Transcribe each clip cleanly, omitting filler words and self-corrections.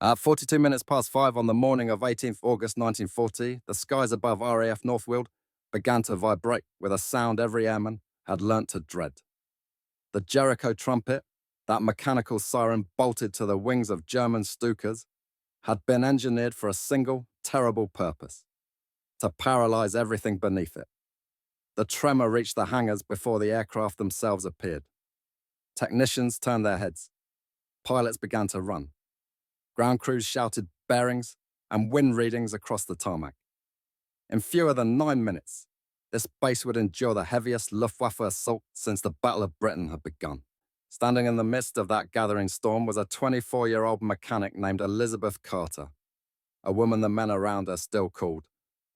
At 42 minutes past 5 on the morning of 18th August 1940, the skies above RAF Northweald began to vibrate with a sound every airman had learnt to dread. The Jericho trumpet, that mechanical siren bolted to the wings of German Stukas, had been engineered for a single, terrible purpose: to paralyze everything beneath it. The tremor reached the hangars before the aircraft themselves appeared. Technicians turned their heads. Pilots began to run. Ground crews shouted bearings and wind readings across the tarmac. In fewer than 9 minutes, this base would endure the heaviest Luftwaffe assault since the Battle of Britain had begun. Standing in the midst of that gathering storm was a 24-year-old mechanic named Elizabeth Carter, a woman the men around her still called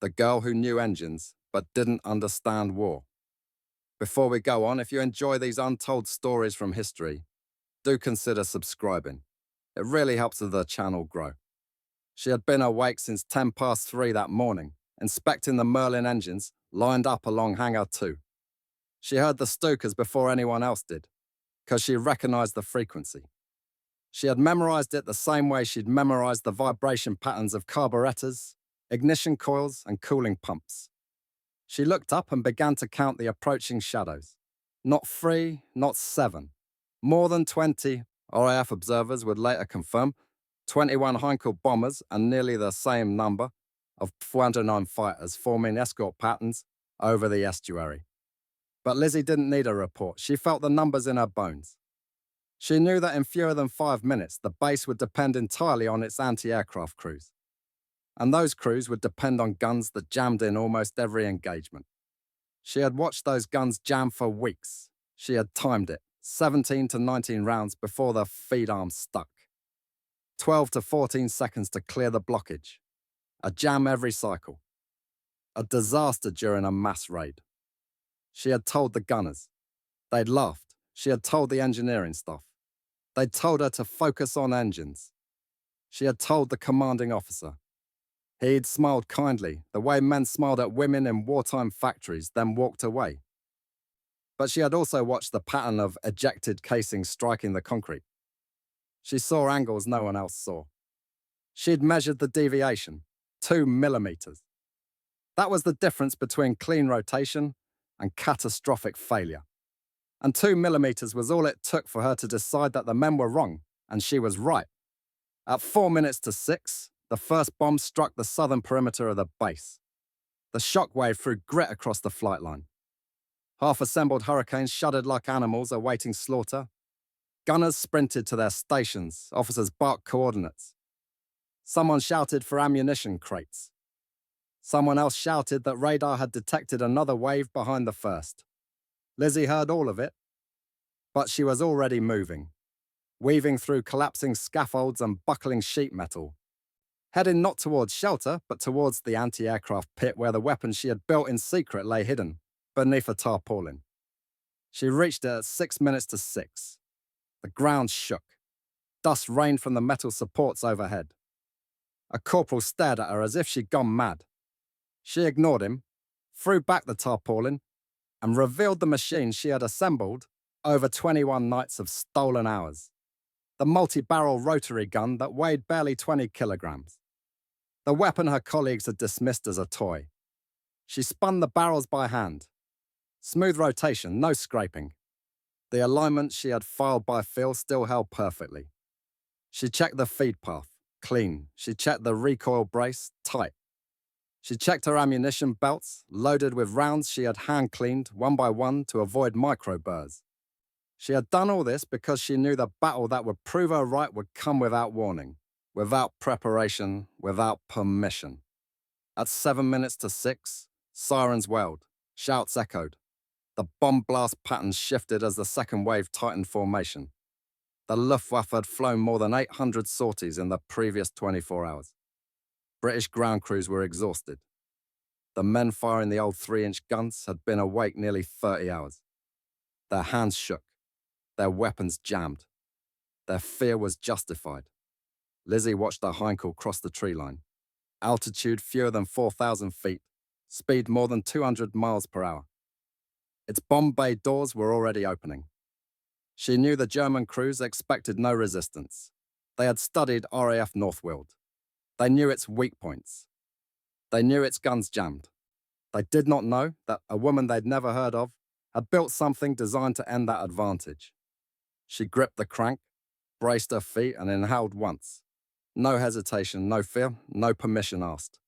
the girl who knew engines but didn't understand war. Before we go on, if you enjoy these untold stories from history, do consider subscribing. It really helps the channel grow. She had been awake since 10 past 3 that morning, inspecting the Merlin engines lined up along Hangar 2. She heard the Stukas before anyone else did, because she recognized the frequency. She had memorized it the same way she'd memorized the vibration patterns of carburetors, ignition coils, and cooling pumps. She looked up and began to count the approaching shadows. Not 3, not 7. More than 20, RAF observers would later confirm, 21 Heinkel bombers and nearly the same number of 409 fighters forming escort patterns over the estuary. But Lizzie didn't need a report. She felt the numbers in her bones. She knew that in fewer than 5 minutes, the base would depend entirely on its anti-aircraft crews. And those crews would depend on guns that jammed in almost every engagement. She had watched those guns jam for weeks. She had timed it, 17 to 19 rounds before the feed arm stuck. 12 to 14 seconds to clear the blockage. A jam every cycle. A disaster during a mass raid. She had told the gunners. They'd laughed. She had told the engineering staff. They'd told her to focus on engines. She had told the commanding officer. He'd smiled kindly, the way men smiled at women in wartime factories, then walked away. But she had also watched the pattern of ejected casings striking the concrete. She saw angles no one else saw. She'd measured the deviation, 2 millimeters. That was the difference between clean rotation and catastrophic failure. And 2 millimeters was all it took for her to decide that the men were wrong, and she was right. At 4 minutes to 6, the first bomb struck the southern perimeter of the base. The shockwave threw grit across the flight line. Half-assembled Hurricanes shuddered like animals awaiting slaughter. Gunners sprinted to their stations, officers barked coordinates. Someone shouted for ammunition crates. Someone else shouted that radar had detected another wave behind the first. Lizzie heard all of it, but she was already moving, weaving through collapsing scaffolds and buckling sheet metal, heading not towards shelter, but towards the anti-aircraft pit where the weapons she had built in secret lay hidden, beneath a tarpaulin. She reached it at 6 minutes to 6. The ground shook. Dust rained from the metal supports overhead. A corporal stared at her as if she'd gone mad. She ignored him, threw back the tarpaulin, and revealed the machine she had assembled over 21 nights of stolen hours. The multi-barrel rotary gun that weighed barely 20 kilograms. The weapon her colleagues had dismissed as a toy. She spun the barrels by hand. Smooth rotation, no scraping. The alignment she had filed by feel still held perfectly. She checked the feed path, clean. She checked the recoil brace, tight. She checked her ammunition belts, loaded with rounds she had hand-cleaned one by one to avoid micro-burrs. She had done all this because she knew the battle that would prove her right would come without warning, without preparation, without permission. At 7 minutes to 6, sirens wailed, shouts echoed. The bomb blast patterns shifted as the second wave tightened formation. The Luftwaffe had flown more than 800 sorties in the previous 24 hours. British ground crews were exhausted. The men firing the old 3-inch guns had been awake nearly 30 hours. Their hands shook. Their weapons jammed. Their fear was justified. Lizzie watched the Heinkel cross the tree line. Altitude fewer than 4,000 feet. Speed more than 200 miles per hour. Its bomb bay doors were already opening. She knew the German crews expected no resistance. They had studied RAF Northweald. They knew its weak points. They knew its guns jammed. They did not know that a woman they'd never heard of had built something designed to end that advantage. She gripped the crank, braced her feet, and inhaled once. No hesitation, no fear, no permission asked.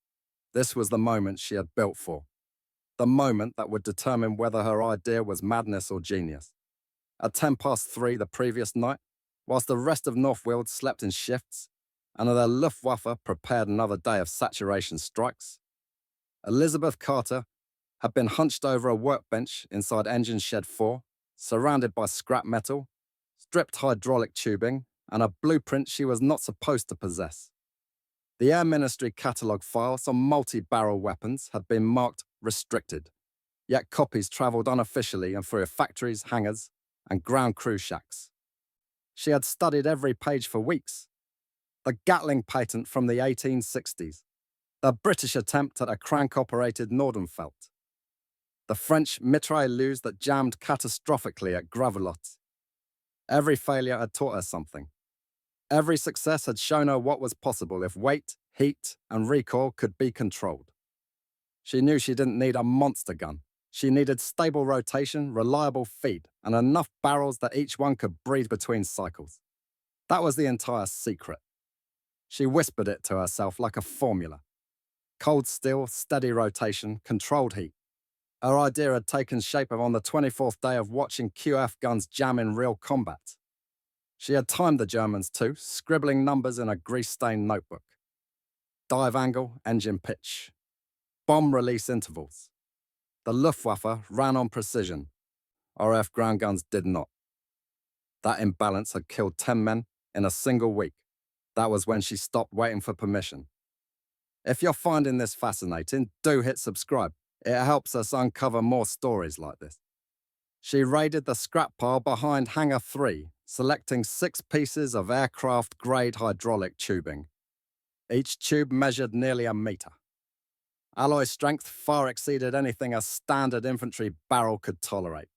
This was the moment she had built for. The moment that would determine whether her idea was madness or genius. At 3:10 the previous night, whilst the rest of Northweald slept in shifts, and the Luftwaffe prepared another day of saturation strikes, Elizabeth Carter had been hunched over a workbench inside Engine Shed 4, surrounded by scrap metal, stripped hydraulic tubing, and a blueprint she was not supposed to possess. The Air Ministry catalogue files on multi-barrel weapons had been marked restricted, yet copies travelled unofficially and through factories, hangars, and ground crew shacks. She had studied every page for weeks. The Gatling patent from the 1860s, the British attempt at a crank-operated Nordenfelt, the French mitrailleuse that jammed catastrophically at Gravelotte. Every failure had taught her something. Every success had shown her what was possible if weight, heat, and recoil could be controlled. She knew she didn't need a monster gun. She needed stable rotation, reliable feed, and enough barrels that each one could breathe between cycles. That was the entire secret. She whispered it to herself like a formula. Cold steel, steady rotation, controlled heat. Her idea had taken shape on the 24th day of watching QF guns jam in real combat. She had timed the Germans too, scribbling numbers in a grease-stained notebook. Dive angle, engine pitch. Bomb release intervals. The Luftwaffe ran on precision. RAF ground guns did not. That imbalance had killed 10 men in a single week. That was when she stopped waiting for permission. If you're finding this fascinating, do hit subscribe. It helps us uncover more stories like this. She raided the scrap pile behind Hangar 3, selecting 6 pieces of aircraft-grade hydraulic tubing. Each tube measured nearly a metre. Alloy strength far exceeded anything a standard infantry barrel could tolerate.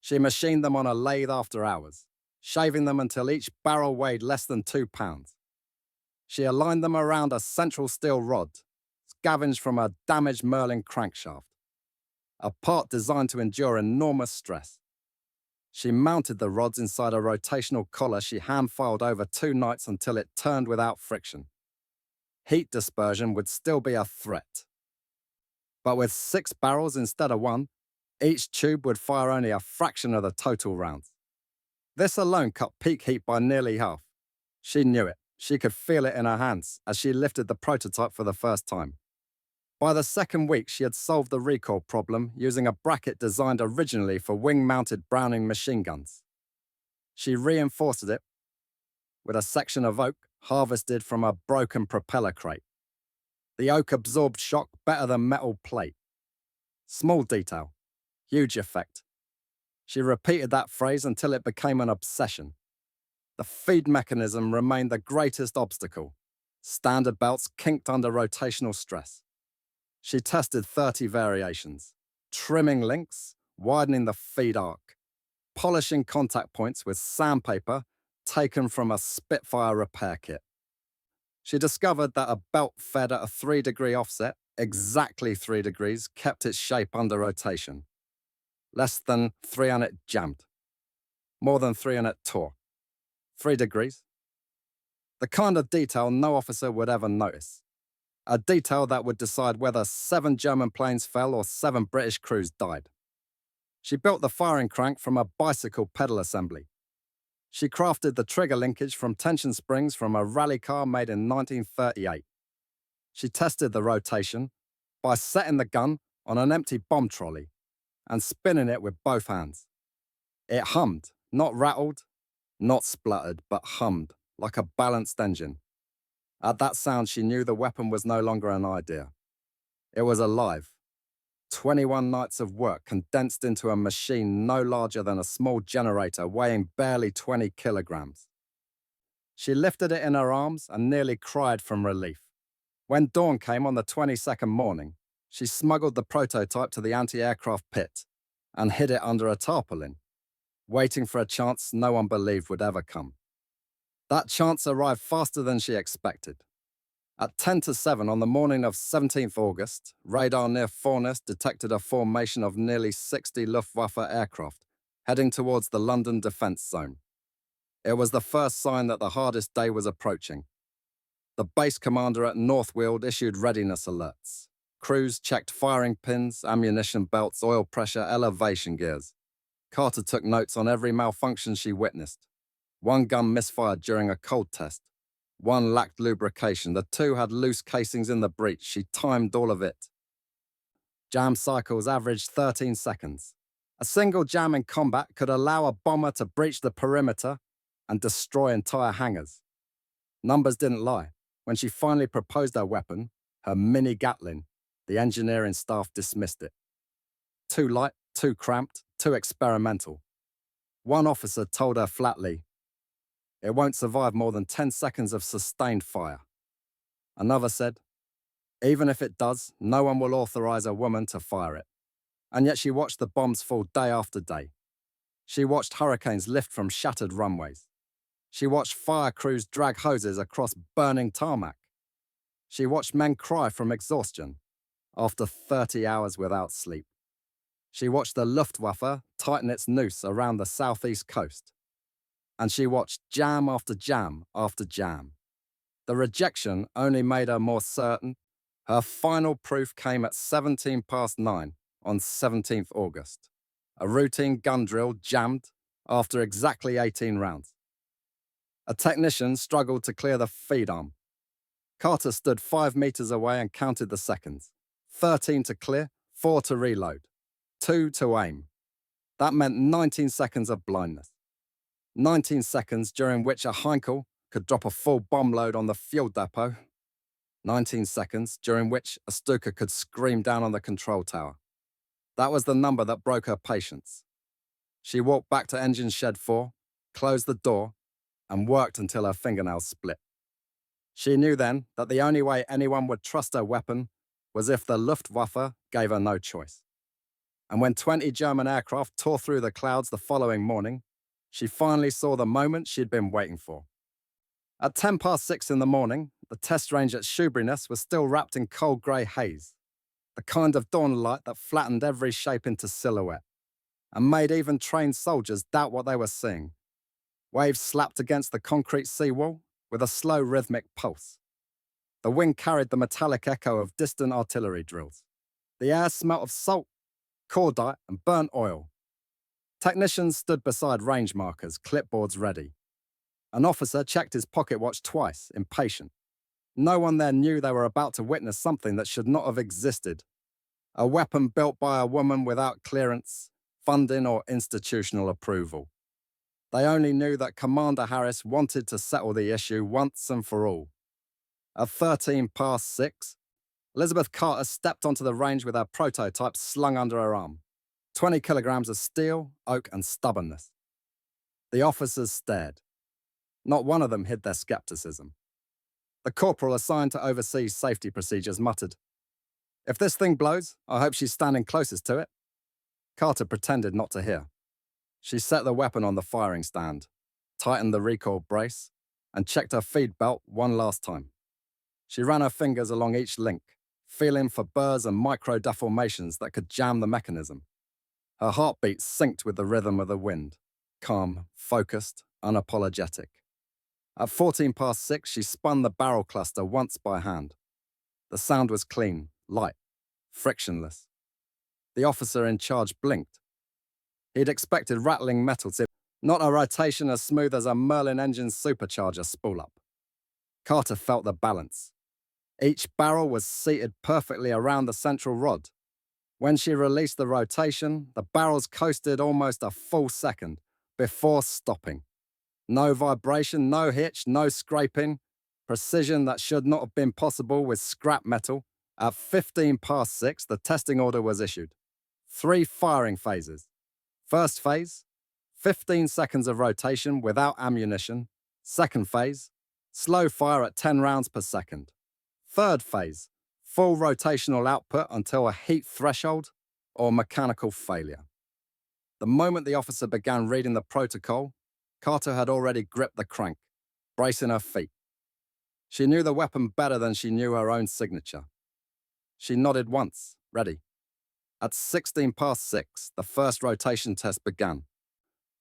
She machined them on a lathe after hours, shaving them until each barrel weighed less than 2 pounds. She aligned them around a central steel rod, scavenged from a damaged Merlin crankshaft, a part designed to endure enormous stress. She mounted the rods inside a rotational collar she hand-filed over 2 nights until it turned without friction. Heat dispersion would still be a threat. But with 6 barrels instead of 1, each tube would fire only a fraction of the total rounds. This alone cut peak heat by nearly half. She knew it. She could feel it in her hands as she lifted the prototype for the first time. By the second week, she had solved the recoil problem using a bracket designed originally for wing-mounted Browning machine guns. She reinforced it with a section of oak harvested from a broken propeller crate. The oak absorbed shock better than metal plate. Small detail, huge effect. She repeated that phrase until it became an obsession. The feed mechanism remained the greatest obstacle. Standard belts kinked under rotational stress. She tested 30 variations, trimming links, widening the feed arc, polishing contact points with sandpaper taken from a Spitfire repair kit. She discovered that a belt fed at a 3-degree offset, exactly 3 degrees, kept its shape under rotation. Less than 3 and it jammed. More than 3 and it tore. 3 degrees. The kind of detail no officer would ever notice. A detail that would decide whether 7 German planes fell or 7 British crews died. She built the firing crank from a bicycle pedal assembly. She crafted the trigger linkage from tension springs from a rally car made in 1938. She tested the rotation by setting the gun on an empty bomb trolley and spinning it with both hands. It hummed, not rattled, not spluttered, but hummed like a balanced engine. At that sound, she knew the weapon was no longer an idea. It was alive. 21 nights of work condensed into a machine no larger than a small generator weighing barely 20 kilograms. She lifted it in her arms and nearly cried from relief. When dawn came on the 22nd morning, she smuggled the prototype to the anti-aircraft pit and hid it under a tarpaulin, waiting for a chance no one believed would ever come. That chance arrived faster than she expected. At 10 to 7 on the morning of 17th August, radar near Forness detected a formation of nearly 60 Luftwaffe aircraft heading towards the London defence zone. It was the first sign that the hardest day was approaching. The base commander at Northweald issued readiness alerts. Crews checked firing pins, ammunition belts, oil pressure, elevation gears. Carter took notes on every malfunction she witnessed. One gun misfired during a cold test. One lacked lubrication. The two had loose casings in the breech. She timed all of it. Jam cycles averaged 13 seconds. A single jam in combat could allow a bomber to breach the perimeter and destroy entire hangars. Numbers didn't lie. When she finally proposed her weapon, her mini Gatling, the engineering staff dismissed it. Too light, too cramped, too experimental. One officer told her flatly, "It won't survive more than 10 seconds of sustained fire." Another said, "Even if it does, no one will authorize a woman to fire it." And yet she watched the bombs fall day after day. She watched hurricanes lift from shattered runways. She watched fire crews drag hoses across burning tarmac. She watched men cry from exhaustion after 30 hours without sleep. She watched the Luftwaffe tighten its noose around the southeast coast. And she watched jam after jam after jam. The rejection only made her more certain. Her final proof came at 17 past 9 on 17th August. A routine gun drill jammed after exactly 18 rounds. A technician struggled to clear the feed arm. Carter stood 5 meters away and counted the seconds. 13 to clear, 4 to reload, 2 to aim. That meant 19 seconds of blindness. 19 seconds during which a Heinkel could drop a full bomb load on the fuel depot. 19 seconds during which a Stuka could scream down on the control tower. That was the number that broke her patience. She walked back to engine shed 4, closed the door, and worked until her fingernails split. She knew then that the only way anyone would trust her weapon was if the Luftwaffe gave her no choice. And when 20 German aircraft tore through the clouds the following morning, she finally saw the moment she'd been waiting for. At 10 past 6 in the morning, the test range at Shoeburyness was still wrapped in cold grey haze, the kind of dawn light that flattened every shape into silhouette, and made even trained soldiers doubt what they were seeing. Waves slapped against the concrete seawall with a slow rhythmic pulse. The wind carried the metallic echo of distant artillery drills. The air smelt of salt, cordite, and burnt oil. Technicians stood beside range markers, clipboards ready. An officer checked his pocket watch twice, impatient. No one there knew they were about to witness something that should not have existed. A weapon built by a woman without clearance, funding, or institutional approval. They only knew that Commander Harris wanted to settle the issue once and for all. At 13 past 6, Elizabeth Carter stepped onto the range with her prototype slung under her arm. 20 kilograms of steel, oak, and stubbornness. The officers stared. Not one of them hid their skepticism. The corporal assigned to oversee safety procedures muttered, "If this thing blows, I hope she's standing closest to it." Carter pretended not to hear. She set the weapon on the firing stand, tightened the recoil brace, and checked her feed belt one last time. She ran her fingers along each link, feeling for burrs and micro deformations that could jam the mechanism. Her heartbeat synced with the rhythm of the wind, calm, focused, unapologetic. At 14 past 6, she spun the barrel cluster once by hand. The sound was clean, light, frictionless. The officer in charge blinked. He'd expected rattling metal tip, not a rotation as smooth as a Merlin engine supercharger spool-up. Carter felt the balance. Each barrel was seated perfectly around the central rod. When she released the rotation, the barrels coasted almost a full second before stopping. No vibration, no hitch, no scraping. Precision that should not have been possible with scrap metal. At 15 past 6, the testing order was issued. 3 firing phases. First phase, 15 seconds of rotation without ammunition. Second phase, slow fire at 10 rounds per second. Third phase, full rotational output until a heat threshold or mechanical failure. The moment the officer began reading the protocol, Carter had already gripped the crank. bracing her feet. She knew the weapon better than she knew her own signature. She nodded once, ready. At 16 past 6, the first rotation test began.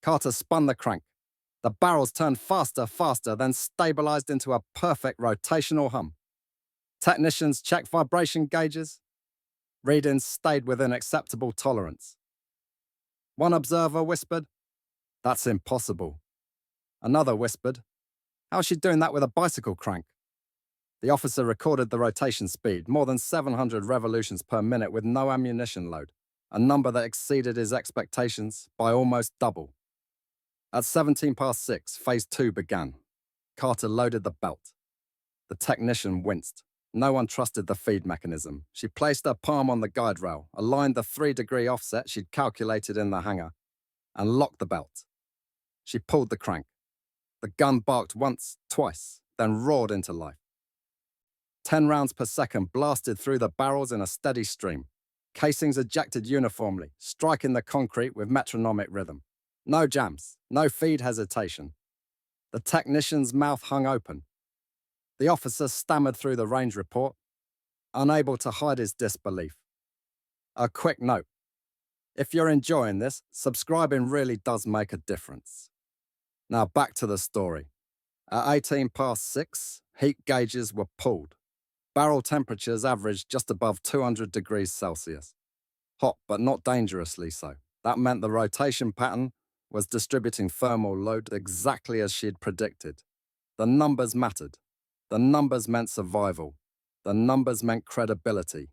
Carter spun the crank. The barrels turned faster, then stabilized into a perfect rotational hum. Technicians checked vibration gauges. Readings stayed within acceptable tolerance. One observer whispered, "That's impossible." Another whispered, "How's she doing that with a bicycle crank?" The officer recorded the rotation speed, more than 700 revolutions per minute with no ammunition load, a number that exceeded his expectations by almost double. At 17 past 6, phase 2 began. Carter loaded the belt. The technician winced. No one trusted the feed mechanism. She placed her palm on the guide rail, aligned the 3-degree offset she'd calculated in the hangar, and locked the belt. She pulled the crank. The gun barked once, twice, then roared into life. 10 rounds per second blasted through the barrels in a steady stream. Casings ejected uniformly, striking the concrete with metronomic rhythm. No jams, no feed hesitation. The technician's mouth hung open. The officer stammered through the range report, unable to hide his disbelief. A quick note. If you're enjoying this, subscribing really does make a difference. Now back to the story. At 18 past 6, heat gauges were pulled. Barrel temperatures averaged just above 200 degrees Celsius. Hot, but not dangerously so. That meant the rotation pattern was distributing thermal load exactly as she'd predicted. The numbers mattered. The numbers meant survival. The numbers meant credibility.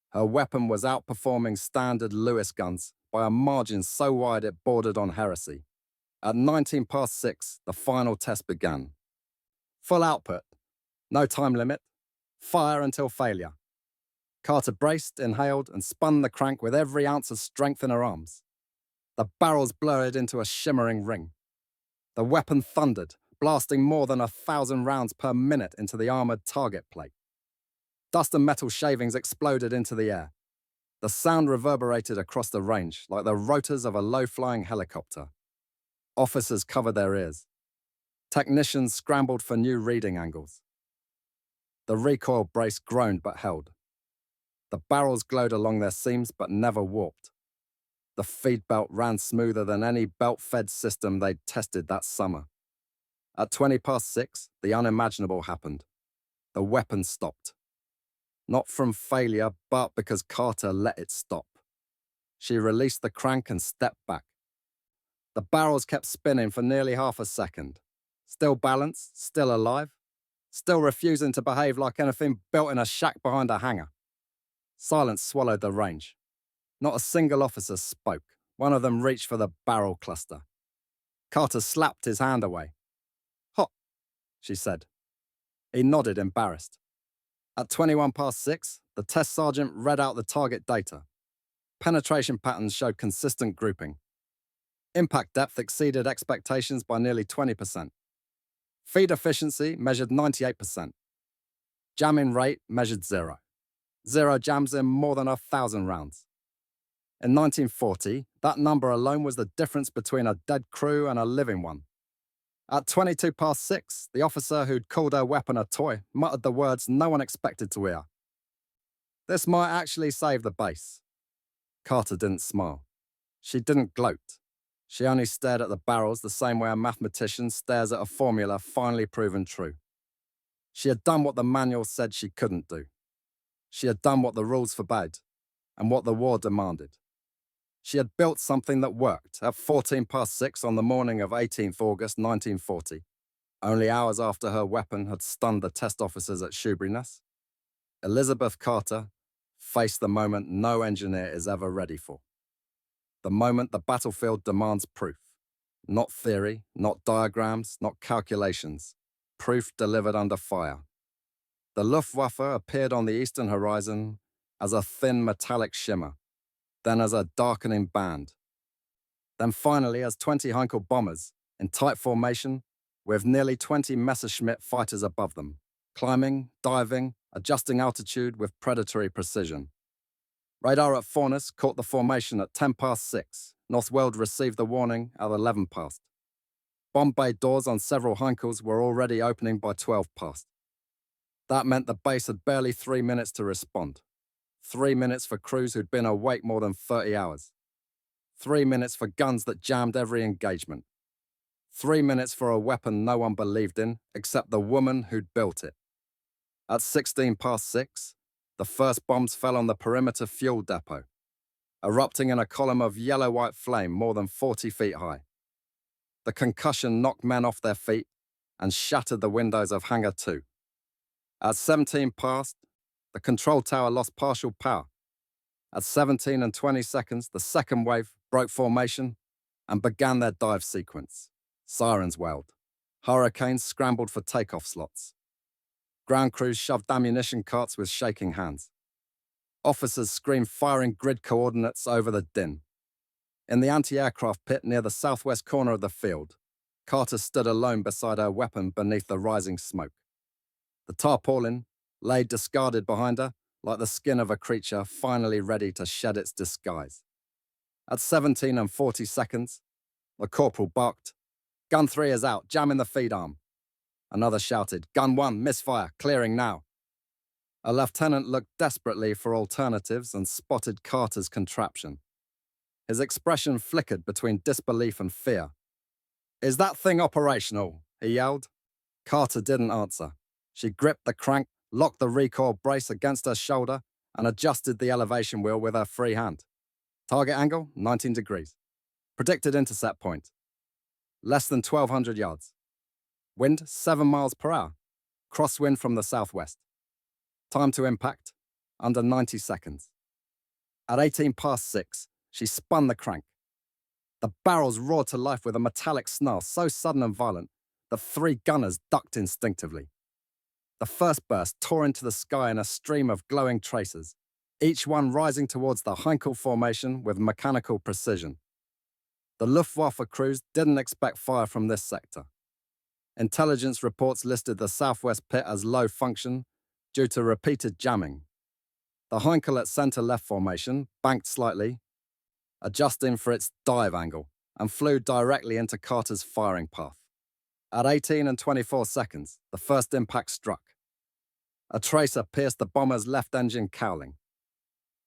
Her weapon was outperforming standard Lewis guns by a margin so wide it bordered on heresy. At 19 past 6, the final test began. Full output. No time limit. Fire until failure. Carter braced, inhaled, and spun the crank with every ounce of strength in her arms. The barrels blurred into a shimmering ring. The weapon thundered, blasting more than 1,000 rounds per minute into the armored target plate. Dust and metal shavings exploded into the air. The sound reverberated across the range like the rotors of a low-flying helicopter. Officers covered their ears. Technicians scrambled for new reading angles. The recoil brace groaned but held. The barrels glowed along their seams but never warped. The feed belt ran smoother than any belt-fed system they'd tested that summer. At 20 past 6, the unimaginable happened. The weapon stopped. Not from failure, but because Carter let it stop. She released the crank and stepped back. The barrels kept spinning for nearly half a second. Still balanced, still alive, still refusing to behave like anything built in a shack behind a hangar. Silence swallowed the range. Not a single officer spoke. One of them reached for the barrel cluster. Carter slapped his hand away. "Hot," she said. He nodded, embarrassed. At 21 past 6, the test sergeant read out the target data. Penetration patterns showed consistent grouping. Impact depth exceeded expectations by nearly 20%. Feed efficiency measured 98%. Jamming rate measured 0. 0 jams in more than 1,000 rounds. In 1940, that number alone was the difference between a dead crew and a living one. At 22 past 6, the officer who'd called her weapon a toy muttered the words no one expected to hear. "This might actually save the base." Carter didn't smile. She didn't gloat. She only stared at the barrels the same way a mathematician stares at a formula finally proven true. She had done what the manual said she couldn't do. She had done what the rules forbade, and what the war demanded. She had built something that worked at 14 past 6 on the morning of 18th August 1940, only hours after her weapon had stunned the test officers at Shoeburyness. Elizabeth Carter faced the moment no engineer is ever ready for. The moment the battlefield demands proof. Not theory, not diagrams, not calculations. Proof delivered under fire. The Luftwaffe appeared on the eastern horizon as a thin metallic shimmer, then as a darkening band, then finally as 20 Heinkel bombers in tight formation with nearly 20 Messerschmitt fighters above them, climbing, diving, adjusting altitude with predatory precision. Radar at Forness caught the formation at 10 past 6. Northweald received the warning at 11 past. Bomb bay doors on several Heinkels were already opening by 12 past. That meant the base had barely 3 minutes to respond. 3 minutes for crews who'd been awake more than 30 hours. 3 minutes for guns that jammed every engagement. 3 minutes for a weapon no one believed in except the woman who'd built it. At 16 past 6, the first bombs fell on the perimeter fuel depot, erupting in a column of yellow-white flame more than 40 feet high. The concussion knocked men off their feet and shattered the windows of Hangar 2. At 17 past, the control tower lost partial power. At 17 and 20 seconds, the second wave broke formation and began their dive sequence. Sirens wailed. Hurricanes scrambled for takeoff slots. Ground crews shoved ammunition carts with shaking hands. Officers screamed firing grid coordinates over the din. In the anti-aircraft pit near the southwest corner of the field, Carter stood alone beside her weapon beneath the rising smoke. The tarpaulin lay discarded behind her like the skin of a creature finally ready to shed its disguise. At 17 and 40 seconds, the corporal barked, "Gun 3 is out, jam in the feed arm." Another shouted, "Gun 1, misfire, clearing now." A lieutenant looked desperately for alternatives and spotted Carter's contraption. His expression flickered between disbelief and fear. "Is that thing operational?" he yelled. Carter didn't answer. She gripped the crank, locked the recoil brace against her shoulder, and adjusted the elevation wheel with her free hand. Target angle, 19 degrees. Predicted intercept point, less than 1,200 yards. Wind, 7 miles per hour. Crosswind from the southwest. Time to impact, under 90 seconds. At 18 past 6, she spun the crank. The barrels roared to life with a metallic snarl so sudden and violent that 3 gunners ducked instinctively. The first burst tore into the sky in a stream of glowing tracers, each one rising towards the Heinkel formation with mechanical precision. The Luftwaffe crews didn't expect fire from this sector. Intelligence reports listed the southwest pit as low function due to repeated jamming. The Heinkel at center-left formation banked slightly, adjusting for its dive angle, and flew directly into Carter's firing path. At 18 and 24 seconds, the first impact struck. A tracer pierced the bomber's left engine cowling.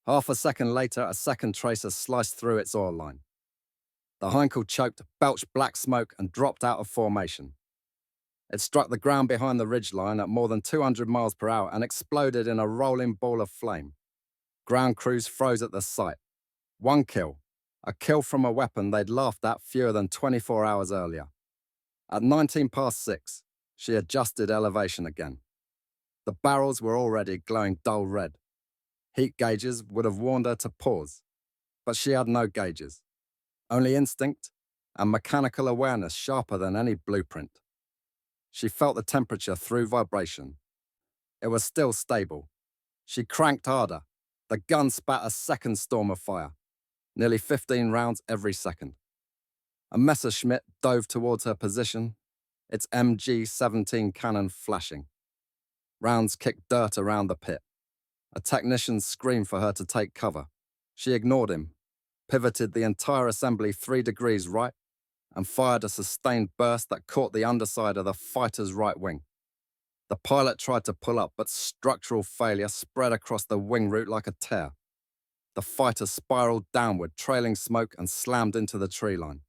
Half a second later, a second tracer sliced through its oil line. The Heinkel choked, belched black smoke, and dropped out of formation. It struck the ground behind the ridgeline at more than 200 miles per hour and exploded in a rolling ball of flame. Ground crews froze at the sight. 1 kill, a kill from a weapon they'd laughed at fewer than 24 hours earlier. At 19 past 6, she adjusted elevation again. The barrels were already glowing dull red. Heat gauges would have warned her to pause, but she had no gauges, only instinct and mechanical awareness sharper than any blueprint. She felt the temperature through vibration. It was still stable. She cranked harder. The gun spat a second storm of fire, nearly 15 rounds every second. A Messerschmitt dove towards her position, its MG-17 cannon flashing. Rounds kicked dirt around the pit. A technician screamed for her to take cover. She ignored him, pivoted the entire assembly 3 degrees right, and fired a sustained burst that caught the underside of the fighter's right wing. The pilot tried to pull up, but structural failure spread across the wing root like a tear. The fighter spiraled downward, trailing smoke, and slammed into the tree line.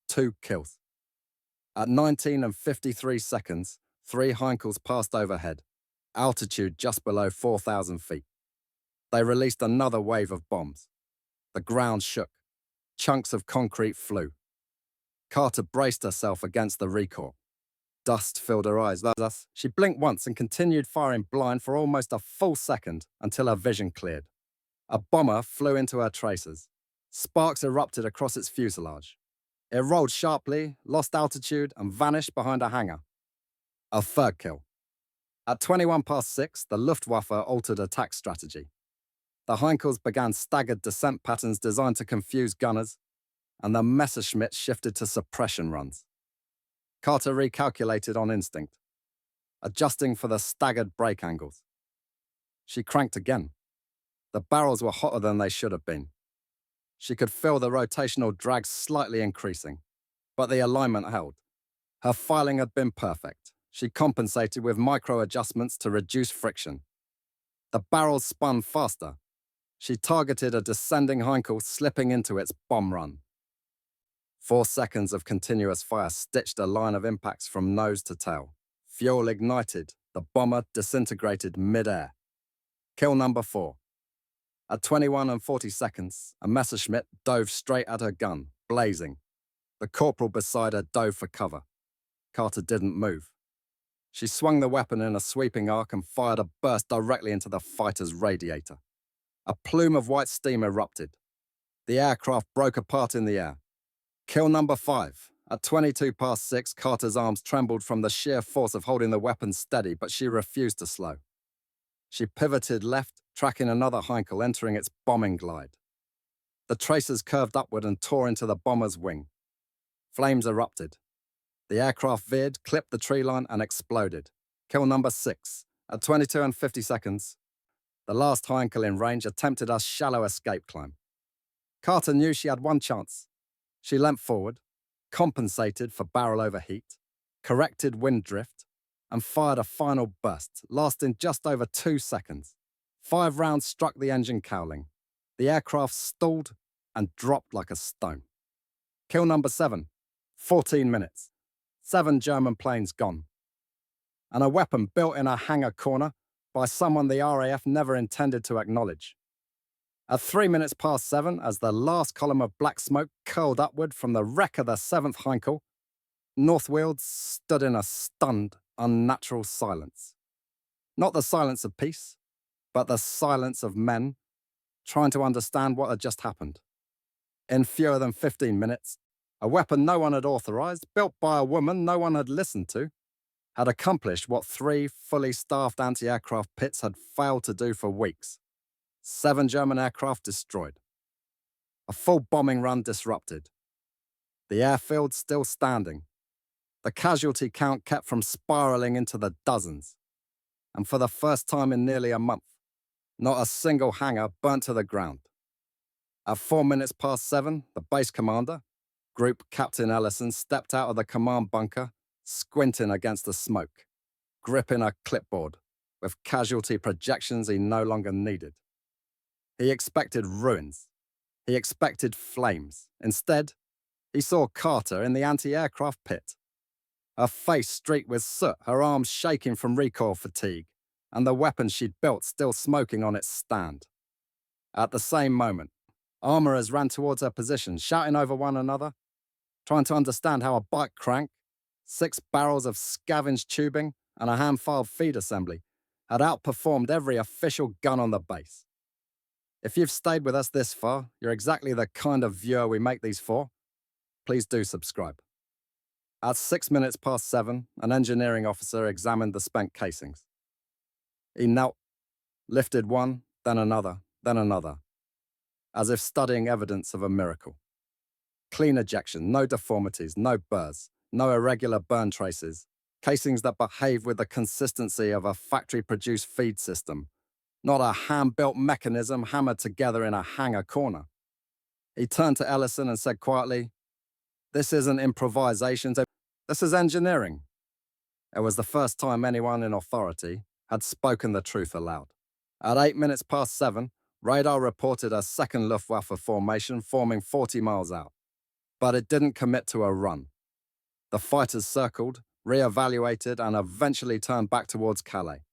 2 kills. At 19 and 53 seconds, 3 Heinkels passed overhead, altitude just below 4,000 feet. They released another wave of bombs. The ground shook. Chunks of concrete flew. Carter braced herself against the recoil. Dust filled her eyes. Thus, she blinked once and continued firing blind for almost a full second until her vision cleared. A bomber flew into her tracers. Sparks erupted across its fuselage. It rolled sharply, lost altitude, and vanished behind a hangar. A third kill. At 21 past 6, the Luftwaffe altered attack strategy. The Heinkels began staggered descent patterns designed to confuse gunners, and the Messerschmitt shifted to suppression runs. Carter recalculated on instinct, adjusting for the staggered brake angles. She cranked again. The barrels were hotter than they should have been. She could feel the rotational drag slightly increasing, but the alignment held. Her filing had been perfect. She compensated with micro-adjustments to reduce friction. The barrels spun faster. She targeted a descending Heinkel slipping into its bomb run. 4 seconds of continuous fire stitched a line of impacts from nose to tail. Fuel ignited. The bomber disintegrated mid-air. Kill number 4. At 21 and 40 seconds, a Messerschmitt dove straight at her gun, blazing. The corporal beside her dove for cover. Carter didn't move. She swung the weapon in a sweeping arc and fired a burst directly into the fighter's radiator. A plume of white steam erupted. The aircraft broke apart in the air. Kill number 5. At 22 past 6, Carter's arms trembled from the sheer force of holding the weapon steady, but she refused to slow. She pivoted left, tracking another Heinkel entering its bombing glide. The tracers curved upward and tore into the bomber's wing. Flames erupted. The aircraft veered, clipped the tree line, and exploded. Kill number 6. At 22 and 50 seconds, the last Heinkel in range attempted a shallow escape climb. Carter knew she had one chance. She leant forward, compensated for barrel overheat, corrected wind drift, and fired a final burst, lasting just over 2 seconds. 5 rounds struck the engine cowling. The aircraft stalled and dropped like a stone. Kill number 7. 14 minutes. 7 German planes gone. And a weapon built in a hangar corner by someone the RAF never intended to acknowledge. At 3 minutes past 7, as the last column of black smoke curled upward from the wreck of the 7th Heinkel, Northweald stood in a stunned, unnatural silence. Not the silence of peace, but the silence of men trying to understand what had just happened. In fewer than 15 minutes, a weapon no one had authorised, built by a woman no one had listened to, had accomplished what 3 fully staffed anti-aircraft pits had failed to do for weeks. 7 German aircraft destroyed. A full bombing run disrupted. The airfield still standing. The casualty count kept from spiralling into the dozens. And for the first time in nearly a month, not a single hangar burnt to the ground. At 4 minutes past 7, the base commander, Group Captain Ellison, stepped out of the command bunker, squinting against the smoke, gripping a clipboard with casualty projections he no longer needed. He expected ruins. He expected flames. Instead, he saw Carter in the anti-aircraft pit. Her face streaked with soot, her arms shaking from recoil fatigue, and the weapon she'd built still smoking on its stand. At the same moment, armourers ran towards her position, shouting over one another, trying to understand how a bike crank, 6 barrels of scavenged tubing, and a hand-filed feed assembly had outperformed every official gun on the base. If you've stayed with us this far, you're exactly the kind of viewer we make these for. Please do subscribe. At 6 minutes past 7, an engineering officer examined the spent casings. He knelt, lifted one, then another, as if studying evidence of a miracle. Clean ejection, no deformities, no burrs, no irregular burn traces, casings that behave with the consistency of a factory-produced feed system, not a hand-built mechanism hammered together in a hangar corner. He turned to Ellison and said quietly, "This isn't improvisation, this is engineering." It was the first time anyone in authority had spoken the truth aloud. At 8 minutes past 7, radar reported a second Luftwaffe formation forming 40 miles out. But it didn't commit to a run. The fighters circled, re-evaluated, and eventually turned back towards Calais.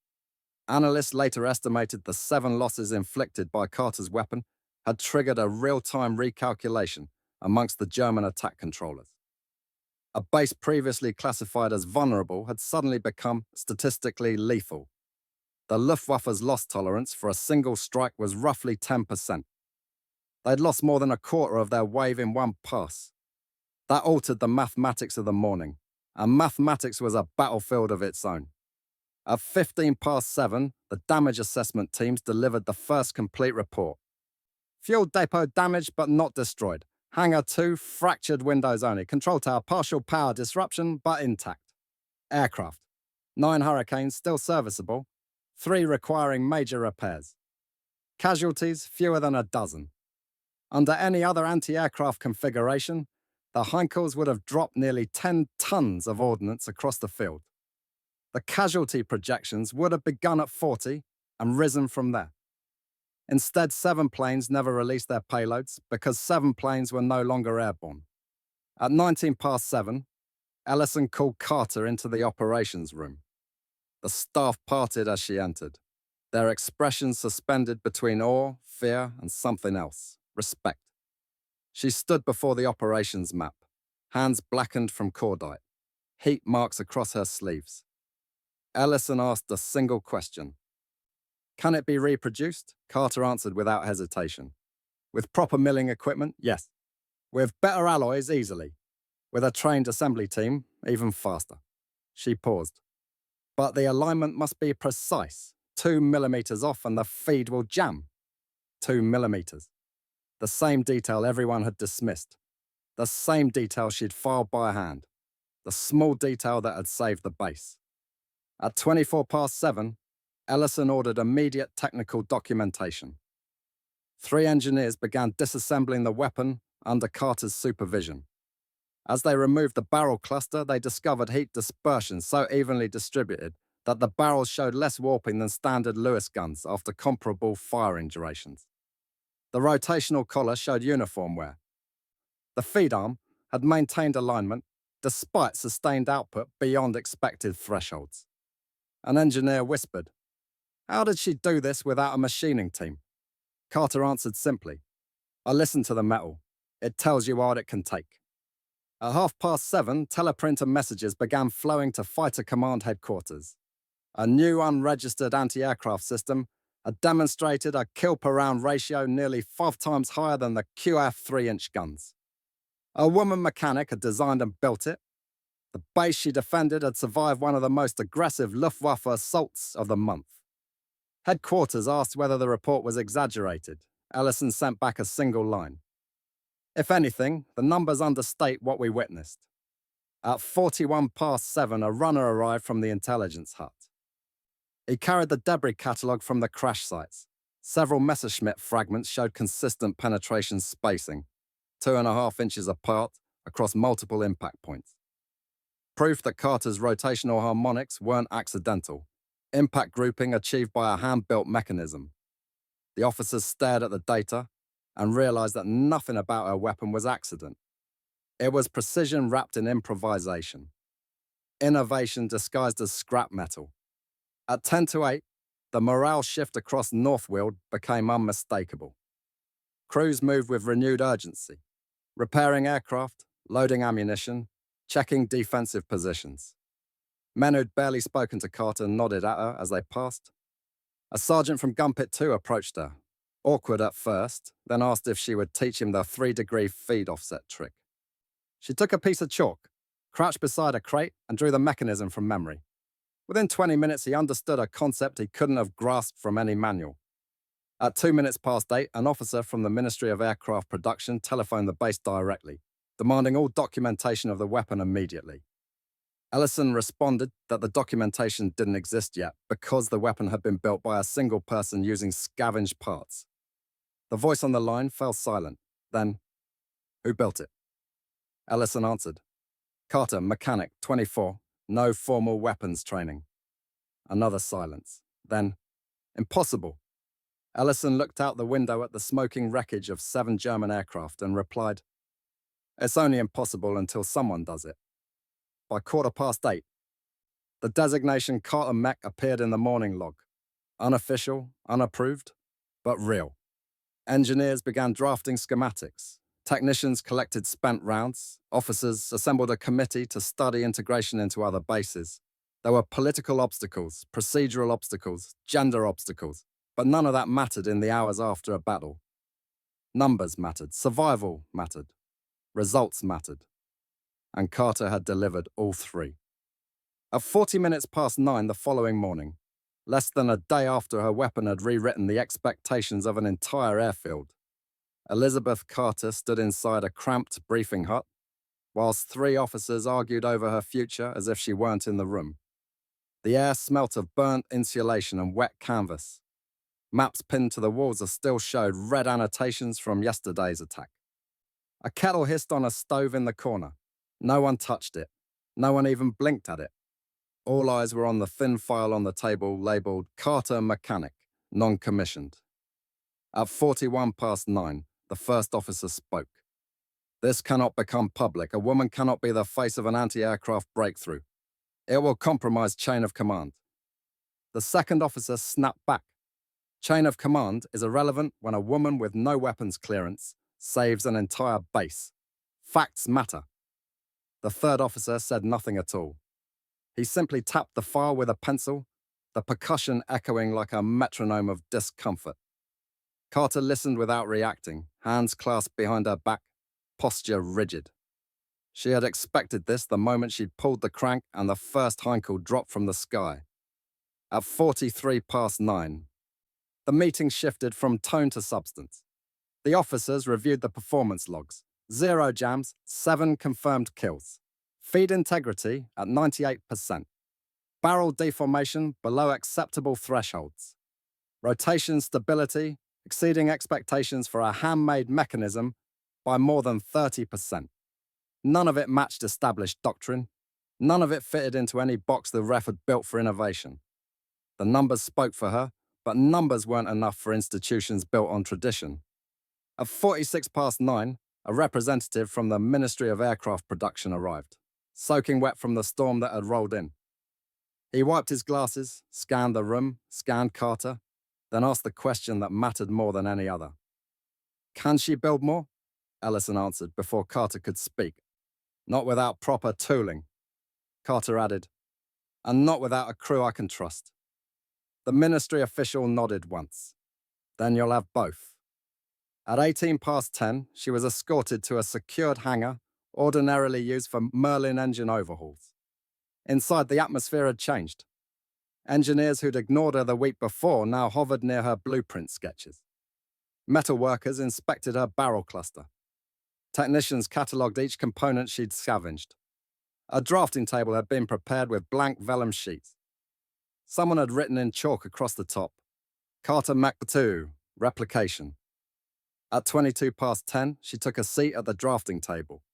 Analysts later estimated the 7 losses inflicted by Carter's weapon had triggered a real-time recalculation amongst the German attack controllers. A base previously classified as vulnerable had suddenly become statistically lethal. The Luftwaffe's loss tolerance for a single strike was roughly 10%. They'd lost more than a quarter of their wave in one pass. That altered the mathematics of the morning, and mathematics was a battlefield of its own. At 15 past 7, the damage assessment teams delivered the first complete report. Fuel depot damaged but not destroyed. Hangar 2, fractured windows only. Control tower, partial power disruption but intact. Aircraft, 9 Hurricanes still serviceable, 3 requiring major repairs. Casualties, fewer than a dozen. Under any other anti-aircraft configuration, the Heinkels would have dropped nearly 10 tons of ordnance across the field. The casualty projections would have begun at 40 and risen from there. Instead, 7 planes never released their payloads because 7 planes were no longer airborne. At 19 past 7, Ellison called Carter into the operations room. The staff parted as she entered, their expressions suspended between awe, fear, and something else, respect. She stood before the operations map, hands blackened from cordite, heat marks across her sleeves. Ellison asked a single question. Can it be reproduced? Carter answered without hesitation. With proper milling equipment, yes. With better alloys, easily. With a trained assembly team, even faster. She paused. But the alignment must be precise. 2 millimeters off and the feed will jam. 2 millimeters. The same detail everyone had dismissed. The same detail she'd filed by hand. The small detail that had saved the base. At 24 past 7, Ellison ordered immediate technical documentation. 3 engineers began disassembling the weapon under Carter's supervision. As they removed the barrel cluster, they discovered heat dispersion so evenly distributed that the barrels showed less warping than standard Lewis guns after comparable firing durations. The rotational collar showed uniform wear. The feed arm had maintained alignment despite sustained output beyond expected thresholds. An engineer whispered, "How did she do this without a machining team?" Carter answered simply, "I listened to the metal. It tells you what it can take." At 7:30, teleprinter messages began flowing to Fighter Command Headquarters. A new unregistered anti-aircraft system had demonstrated a kill-per-round ratio nearly 5 times higher than the QF 3-inch guns. A woman mechanic had designed and built it. The base she defended had survived one of the most aggressive Luftwaffe assaults of the month. Headquarters asked whether the report was exaggerated. Ellison sent back a single line. If anything, the numbers understate what we witnessed. At 41 past 7, a runner arrived from the intelligence hut. He carried the debris catalogue from the crash sites. Several Messerschmitt fragments showed consistent penetration spacing, 2.5 inches apart across multiple impact points. Proof that Carter's rotational harmonics weren't accidental. Impact grouping achieved by a hand-built mechanism. The officers stared at the data and realized that nothing about her weapon was accident. It was precision wrapped in improvisation. Innovation disguised as scrap metal. At 10 to 8, the morale shift across Northweald became unmistakable. Crews moved with renewed urgency, repairing aircraft, loading ammunition, checking defensive positions. Men who'd barely spoken to Carter nodded at her as they passed. A sergeant from Gunpit 2 approached her, awkward at first, then asked if she would teach him the 3-degree feed offset trick. She took a piece of chalk, crouched beside a crate, and drew the mechanism from memory. Within 20 minutes, he understood a concept he couldn't have grasped from any manual. At 2 minutes past 8, an officer from the Ministry of Aircraft Production telephoned the base directly, demanding all documentation of the weapon immediately. Ellison responded that the documentation didn't exist yet because the weapon had been built by a single person using scavenged parts. The voice on the line fell silent. Then, "Who built it?" Ellison answered, "Carter, mechanic, 24, no formal weapons training." Another silence. Then, "Impossible." Ellison looked out the window at the smoking wreckage of 7 German aircraft and replied, "It's only impossible until someone does it." By 8:15, the designation Carter Mech appeared in the morning log. Unofficial, unapproved, but real. Engineers began drafting schematics. Technicians collected spent rounds. Officers assembled a committee to study integration into other bases. There were political obstacles, procedural obstacles, gender obstacles, but none of that mattered in the hours after a battle. Numbers mattered, survival mattered, results mattered. And Carter had delivered all 3. At 40 minutes past 9 the following morning, less than a day after her weapon had rewritten the expectations of an entire airfield, Elizabeth Carter stood inside a cramped briefing hut, whilst 3 officers argued over her future as if she weren't in the room. The air smelt of burnt insulation and wet canvas. Maps pinned to the walls still showed red annotations from yesterday's attack. A kettle hissed on a stove in the corner. No one touched it. No one even blinked at it. All eyes were on the thin file on the table labelled Carter Mechanic, non-commissioned. At 9:41, the first officer spoke. This cannot become public. A woman cannot be the face of an anti-aircraft breakthrough. It will compromise chain of command. The second officer snapped back. Chain of command is irrelevant when a woman with no weapons clearance saves an entire base. Facts matter. The third officer said nothing at all. He simply tapped the file with a pencil, the percussion echoing like a metronome of discomfort. Carter listened without reacting, hands clasped behind her back, posture rigid. She had expected this the moment she'd pulled the crank and the first Heinkel dropped from the sky. At 9:43, the meeting shifted from tone to substance. The officers reviewed the performance logs. 0 jams, 7 confirmed kills. Feed integrity at 98%. Barrel deformation below acceptable thresholds. Rotation stability exceeding expectations for a handmade mechanism by more than 30%. None of it matched established doctrine. None of it fitted into any box the RAF had built for innovation. The numbers spoke for her, but numbers weren't enough for institutions built on tradition. At 9:46, a representative from the Ministry of Aircraft Production arrived, soaking wet from the storm that had rolled in. He wiped his glasses, scanned the room, scanned Carter, then asked the question that mattered more than any other. Can she build more? Ellison answered before Carter could speak. Not without proper tooling. Carter added, and not without a crew I can trust. The ministry official nodded once. Then you'll have both. At 10:18, she was escorted to a secured hangar ordinarily used for Merlin engine overhauls. Inside, the atmosphere had changed. Engineers who'd ignored her the week before now hovered near her blueprint sketches. Metal workers inspected her barrel cluster. Technicians catalogued each component she'd scavenged. A drafting table had been prepared with blank vellum sheets. Someone had written in chalk across the top, Carter Mech 2, replication. At 10:22, she took a seat at the drafting table.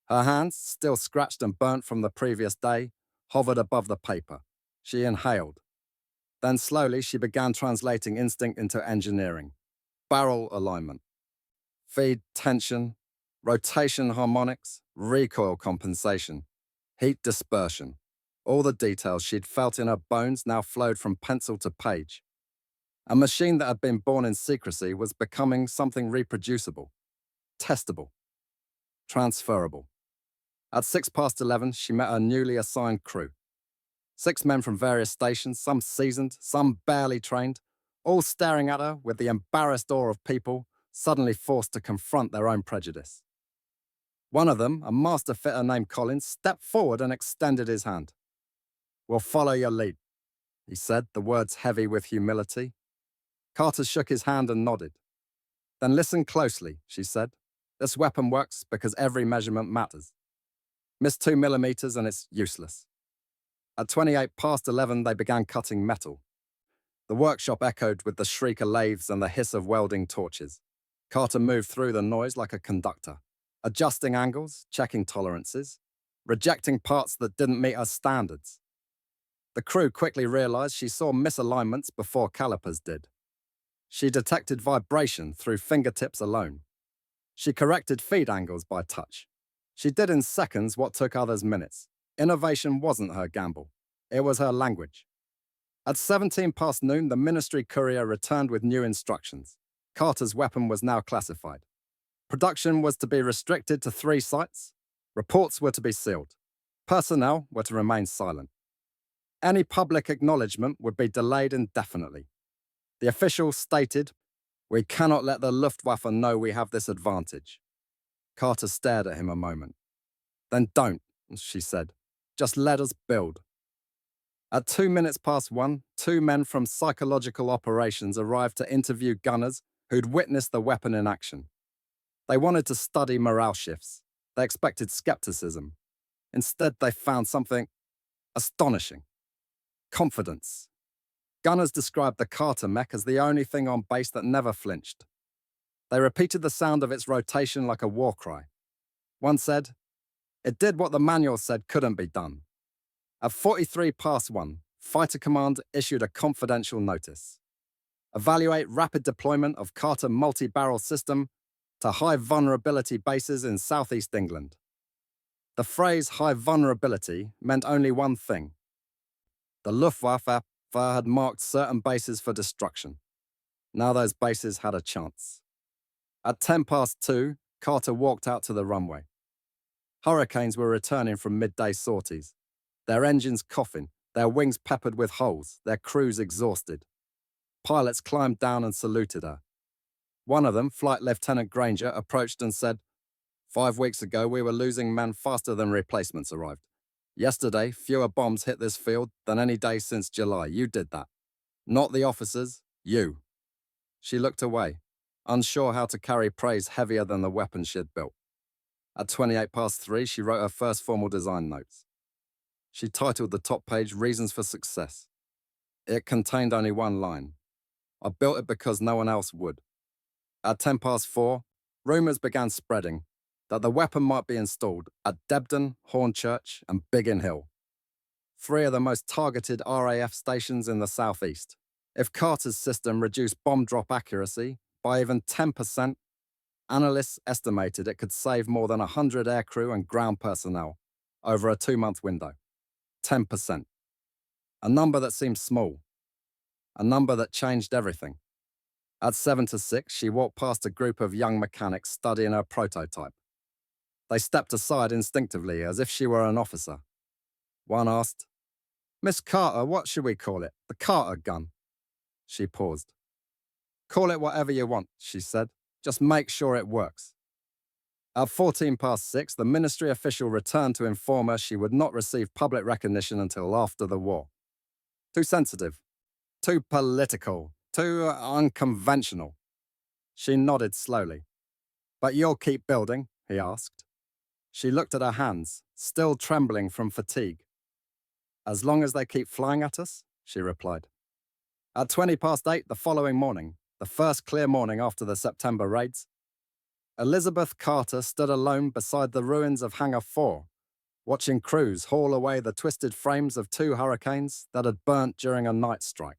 Her hands, still scratched and burnt from the previous day, hovered above the paper. She inhaled. Then slowly she began translating instinct into engineering. Barrel alignment. Feed tension. Rotation harmonics. Recoil compensation. Heat dispersion. All the details she'd felt in her bones now flowed from pencil to page. A machine that had been born in secrecy was becoming something reproducible, testable, transferable. At 11:06, she met her newly assigned crew. 6 men from various stations, some seasoned, some barely trained, all staring at her with the embarrassed awe of people suddenly forced to confront their own prejudice. One of them, a master fitter named Collins, stepped forward and extended his hand. We'll follow your lead, he said, the words heavy with humility. Carter shook his hand and nodded. Then listen closely, she said. This weapon works because every measurement matters. Miss 2 millimeters and it's useless. At 11:28, they began cutting metal. The workshop echoed with the shriek of lathes and the hiss of welding torches. Carter moved through the noise like a conductor, adjusting angles, checking tolerances, rejecting parts that didn't meet her standards. The crew quickly realized she saw misalignments before calipers did. She detected vibration through fingertips alone. She corrected feed angles by touch. She did in seconds what took others minutes. Innovation wasn't her gamble. It was her language. At noon, the ministry courier returned with new instructions. Carter's weapon was now classified. Production was to be restricted to 3 sites. Reports were to be sealed. Personnel were to remain silent. Any public acknowledgement would be delayed indefinitely. The official stated, "We cannot let the Luftwaffe know we have this advantage." Carter stared at him a moment. "Then don't," she said. "Just let us build." At 1:02, 2 men from psychological operations arrived to interview gunners who'd witnessed the weapon in action. They wanted to study morale shifts. They expected skepticism. Instead, they found something astonishing. Confidence. Gunners described the Carter mech as the only thing on base that never flinched. They repeated the sound of its rotation like a war cry. One said, "It did what the manual said couldn't be done." At 43 past 1, Fighter Command issued a confidential notice. Evaluate rapid deployment of Carter multi-barrel system to high vulnerability bases in southeast England. The phrase high vulnerability meant only one thing. The Luftwaffe had marked certain bases for destruction. Now those bases had a chance. At 10 past 2, Carter walked out to the runway. Hurricanes were returning from midday sorties, their engines coughing, their wings peppered with holes, their crews exhausted. Pilots climbed down and saluted her. One of them, Flight Lieutenant Granger, approached and said, "5 weeks ago, we were losing men faster than replacements arrived. Yesterday, fewer bombs hit this field than any day since July. You did that. Not the officers, you." She looked away, unsure how to carry praise heavier than the weapons she had built. At 28 past 3, she wrote her first formal design notes. She titled the top page Reasons for Success. It contained only one line. "I built it because no one else would." At 10 past 4, rumours began spreading that the weapon might be installed at Debden, Hornchurch, and Biggin Hill, 3 of the most targeted RAF stations in the southeast. If Carter's system reduced bomb drop accuracy by even 10%, analysts estimated it could save more than 100 aircrew and ground personnel over a 2-month window. 10%. A number that seemed small. A number that changed everything. At 7 to 6, she walked past a group of young mechanics studying her prototype. They stepped aside instinctively, as if she were an officer. One asked, "Miss Carter, what should we call it? The Carter gun?" She paused. "Call it whatever you want," she said. "Just make sure it works." At 14 past 6, the ministry official returned to inform her she would not receive public recognition until after the war. Too sensitive. Too political. Too unconventional. She nodded slowly. "But you'll keep building?" he asked. She looked at her hands, still trembling from fatigue. "As long as they keep flying at us," she replied. At 20 past 8 the following morning, the first clear morning after the September raids, Elizabeth Carter stood alone beside the ruins of Hangar 4, watching crews haul away the twisted frames of 2 Hurricanes that had burnt during a night strike.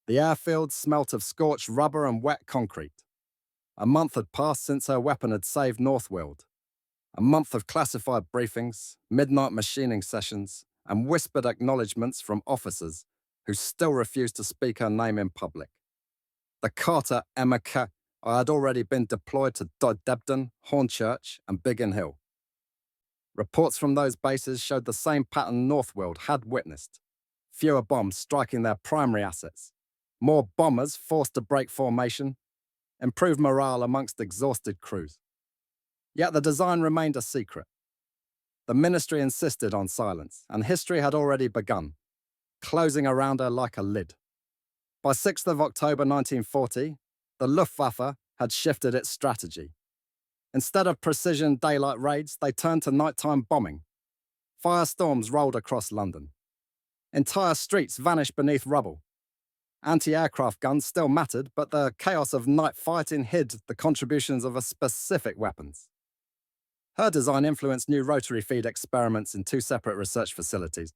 The airfield smelt of scorched rubber and wet concrete. A month had passed since her weapon had saved Northweald. A month of classified briefings, midnight machining sessions, and whispered acknowledgements from officers who still refused to speak her name in public. The Carter MK had already been deployed to Debden, Hornchurch, and Biggin Hill. Reports from those bases showed the same pattern Northweald had witnessed. Fewer bombs striking their primary assets. More bombers forced to break formation. Improved morale amongst exhausted crews. Yet the design remained a secret. The ministry insisted on silence, and history had already begun, closing around her like a lid. By 6th of October 1940, the Luftwaffe had shifted its strategy. Instead of precision daylight raids, they turned to nighttime bombing. Firestorms rolled across London. Entire streets vanished beneath rubble. Anti-aircraft guns still mattered, but the chaos of night fighting hid the contributions of a specific weapons. Her design influenced new rotary feed experiments in 2 separate research facilities,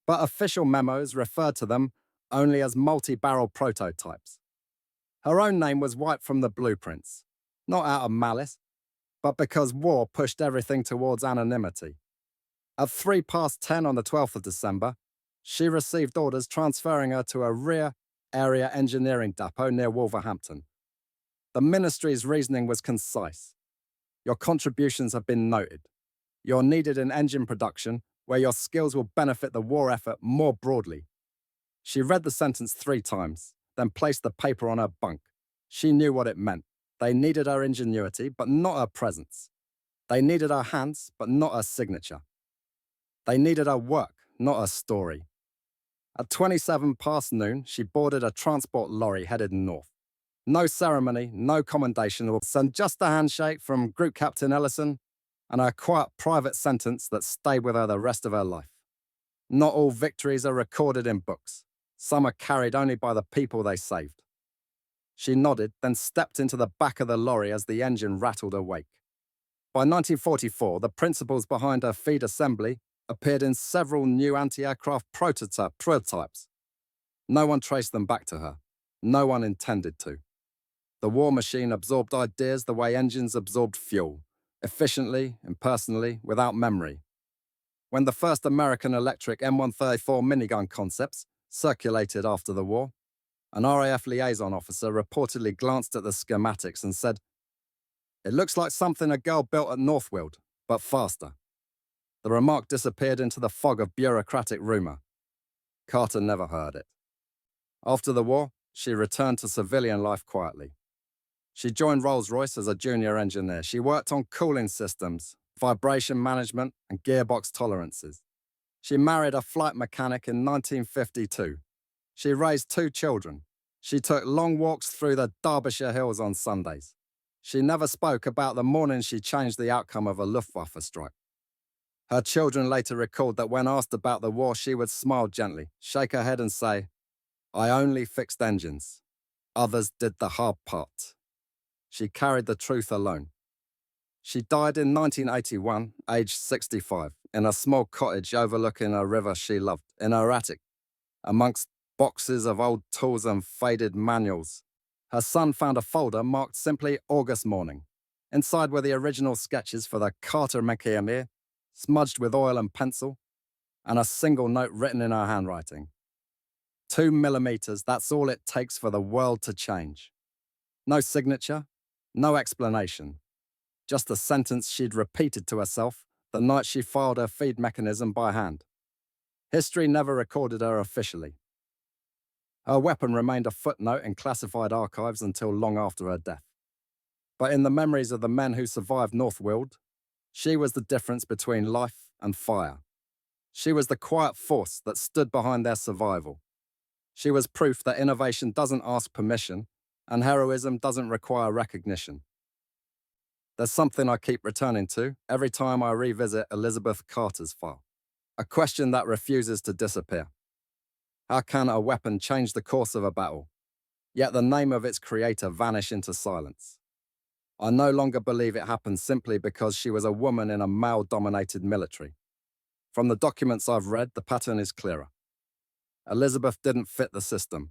but official memos referred to them only as multi-barrel prototypes. Her own name was wiped from the blueprints, not out of malice, but because war pushed everything towards anonymity. At 3 past 10 on the 12th of December, she received orders transferring her to a rear area engineering depot near Wolverhampton. The ministry's reasoning was concise. Your contributions have been noted. You're needed in engine production, where your skills will benefit the war effort more broadly. She read the sentence 3 times, then placed the paper on her bunk. She knew what it meant. They needed her ingenuity, but not her presence. They needed her hands, but not her signature. They needed her work, not her story. At 27 past noon, she boarded a transport lorry headed north. No ceremony, no commendation, and just a handshake from Group Captain Ellison and a quiet private sentence that stayed with her the rest of her life. Not all victories are recorded in books. Some are carried only by the people they saved. She nodded, then stepped into the back of the lorry as the engine rattled her wake. By 1944, the principles behind her feed assembly appeared in several new anti-aircraft prototypes. No one traced them back to her. No one intended to. The war machine absorbed ideas the way engines absorbed fuel, efficiently, impersonally, without memory. When the first American electric M134 minigun concepts circulated after the war, an RAF liaison officer reportedly glanced at the schematics and said, "It looks like something a girl built at Northweald, but faster." The remark disappeared into the fog of bureaucratic rumour. Carter never heard it. After the war, she returned to civilian life quietly. She joined Rolls-Royce as a junior engineer. She worked on cooling systems, vibration management, and gearbox tolerances. She married a flight mechanic in 1952. She raised 2 children. She took long walks through the Derbyshire Hills on Sundays. She never spoke about the morning she changed the outcome of a Luftwaffe strike. Her children later recalled that when asked about the war, she would smile gently, shake her head and say, "I only fixed engines. Others did the hard part." She carried the truth alone. She died in 1981, aged 65, in a small cottage overlooking a river she loved, in her attic, amongst boxes of old tools and faded manuals. Her son found a folder marked simply August morning. Inside were the original sketches for the Carter Mechaimir, smudged with oil and pencil, and a single note written in her handwriting. 2 millimeters, that's all it takes for the world to change. No signature, no explanation. Just a sentence she'd repeated to herself the night she filed her feed mechanism by hand. History never recorded her officially. Her weapon remained a footnote in classified archives until long after her death. But in the memories of the men who survived Northweald, she was the difference between life and fire. She was the quiet force that stood behind their survival. She was proof that innovation doesn't ask permission and heroism doesn't require recognition. There's something I keep returning to every time I revisit Elizabeth Carter's file, a question that refuses to disappear. How can a weapon change the course of a battle, yet the name of its creator vanish into silence? I no longer believe it happened simply because she was a woman in a male-dominated military. From the documents I've read, the pattern is clearer. Elizabeth didn't fit the system.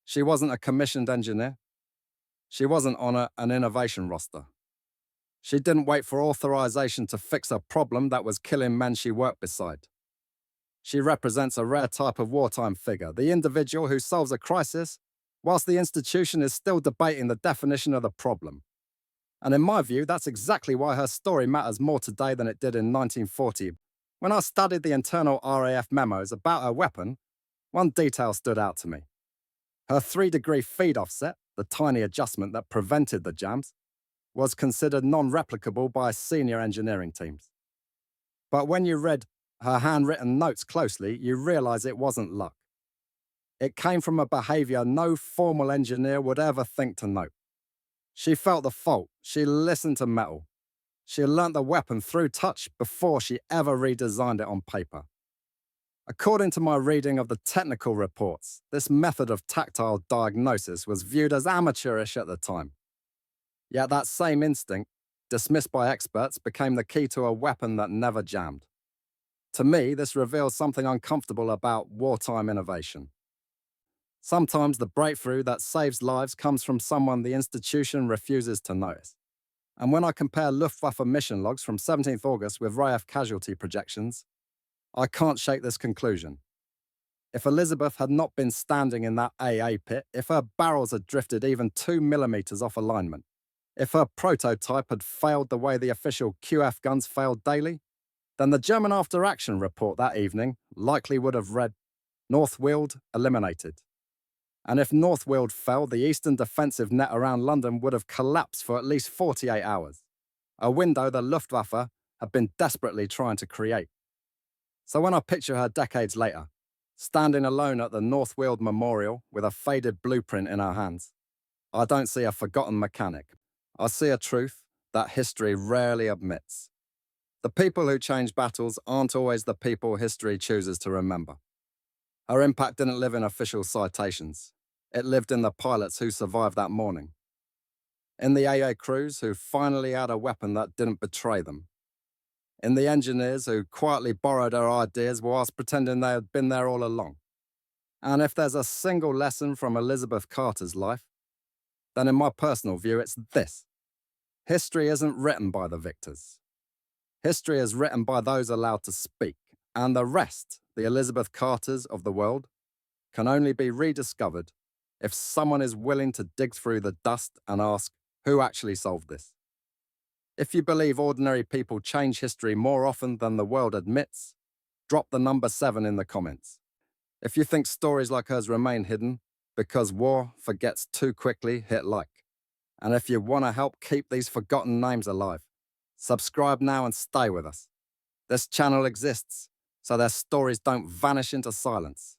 She wasn't a commissioned engineer. She wasn't on an innovation roster. She didn't wait for authorization to fix a problem that was killing men she worked beside. She represents a rare type of wartime figure, the individual who solves a crisis whilst the institution is still debating the definition of the problem. And in my view, that's exactly why her story matters more today than it did in 1940. When I studied the internal RAF memos about her weapon, one detail stood out to me. Her 3-degree feed offset, the tiny adjustment that prevented the jams, was considered non-replicable by senior engineering teams. But when you read her handwritten notes closely, you realize it wasn't luck. It came from a behavior no formal engineer would ever think to note. She felt the fault. She listened to metal. She learnt the weapon through touch before she ever redesigned it on paper. According to my reading of the technical reports, this method of tactile diagnosis was viewed as amateurish at the time. Yet that same instinct, dismissed by experts, became the key to a weapon that never jammed. To me, this reveals something uncomfortable about wartime innovation. Sometimes the breakthrough that saves lives comes from someone the institution refuses to notice. And when I compare Luftwaffe mission logs from 17th August with RAF casualty projections, I can't shake this conclusion. If Elizabeth had not been standing in that AA pit, if her barrels had drifted even 2 millimeters off alignment, if her prototype had failed the way the official QF guns failed daily, then the German after-action report that evening likely would have read, Northweald eliminated. And if Northweald fell, the eastern defensive net around London would have collapsed for at least 48 hours, a window the Luftwaffe had been desperately trying to create. So when I picture her decades later, standing alone at the Northweald Memorial with a faded blueprint in her hands, I don't see a forgotten mechanic. I see a truth that history rarely admits. The people who change battles aren't always the people history chooses to remember. Her impact didn't live in official citations. It lived in the pilots who survived that morning, in the AA crews who finally had a weapon that didn't betray them, in the engineers who quietly borrowed our ideas whilst pretending they had been there all along. And if there's a single lesson from Elizabeth Carter's life, then in my personal view, it's this. History isn't written by the victors. History is written by those allowed to speak, and the rest, the Elizabeth Carters of the world, can only be rediscovered if someone is willing to dig through the dust and ask, who actually solved this? If you believe ordinary people change history more often than the world admits, drop the number 7 in the comments. If you think stories like hers remain hidden because war forgets too quickly, hit like. And if you want to help keep these forgotten names alive, subscribe now and stay with us. This channel exists so their stories don't vanish into silence.